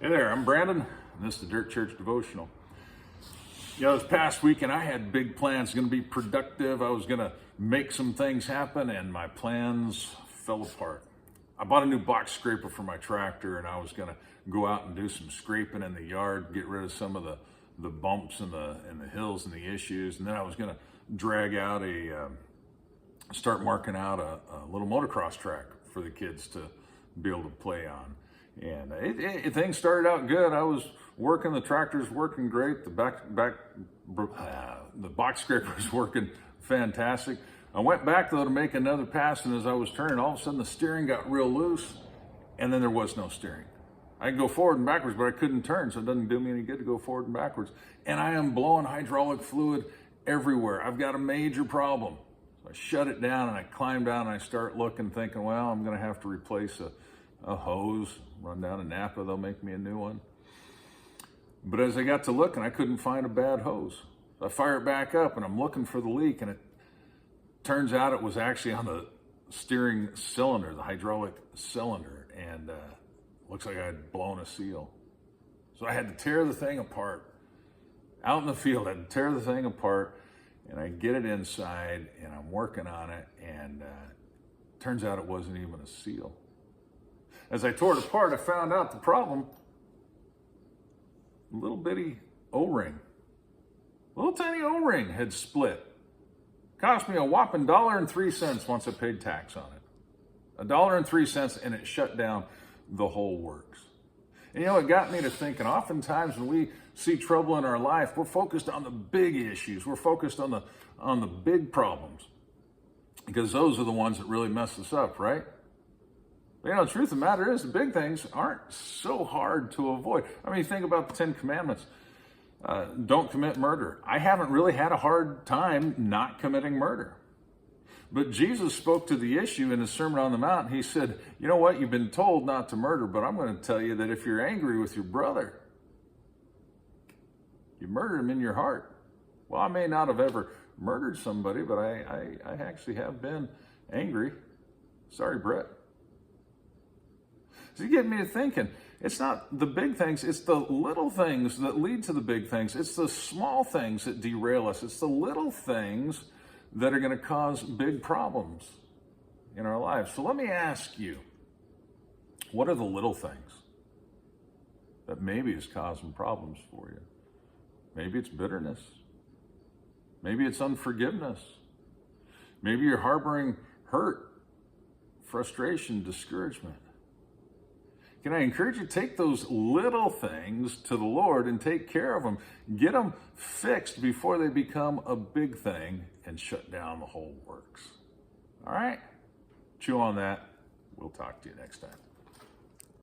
Hey there, I'm Brandon, and this is the Dirt Church Devotional. This past weekend I had big plans, going to be productive. I was going to make some things happen, and my plans fell apart. I bought a new box scraper for my tractor, and I was going to go out and do some scraping in the yard, get rid of some of the bumps and the hills and the issues, and then I was going to drag out start marking out a little motocross track for the kids to be able to play on. And things started out good. I was working, the tractor's working great. The box scraper was working fantastic. I went back though to make another pass, and as I was turning, all of a sudden the steering got real loose, and then there was no steering. I could go forward and backwards, but I couldn't turn, so it doesn't do me any good to go forward and backwards. And I am blowing hydraulic fluid everywhere. I've got a major problem. So I shut it down and I climb down and I start looking, thinking, well, I'm gonna have to replace a hose, run down to Napa, they'll make me a new one. But as I got to looking, I couldn't find a bad hose. So I fire it back up and I'm looking for the leak, and it turns out it was actually on the steering cylinder, the hydraulic cylinder, and looks like I had blown a seal. So I had to tear the thing apart. Out in the field, I had to tear the thing apart, and I get it inside and I'm working on it, and turns out it wasn't even a seal. As I tore it apart, I found out the problem, a little bitty O-ring. Little tiny O-ring had split. Cost me a whopping $1.03 once I paid tax on it. $1.03, and it shut down the whole works. And it got me to thinking, oftentimes when we see trouble in our life, we're focused on the big issues. We're focused on the big problems, because those are the ones that really mess us up, right? But the truth of the matter is, the big things aren't so hard to avoid. I mean, think about the 10 Commandments. Don't commit murder. I haven't really had a hard time not committing murder. But Jesus spoke to the issue in his Sermon on the Mount. He said, you know what? You've been told not to murder, but I'm going to tell you that if you're angry with your brother, you murder him in your heart. Well, I may not have ever murdered somebody, but I actually have been angry. Sorry, Brett. So you get me to thinking, it's not the big things, it's the little things that lead to the big things. It's the small things that derail us. It's the little things that are going to cause big problems in our lives. So let me ask you, what are the little things that maybe is causing problems for you? Maybe it's bitterness. Maybe it's unforgiveness. Maybe you're harboring hurt, frustration, discouragement. Can I encourage you to take those little things to the Lord and take care of them? Get them fixed before they become a big thing and shut down the whole works. All right? Chew on that. We'll talk to you next time.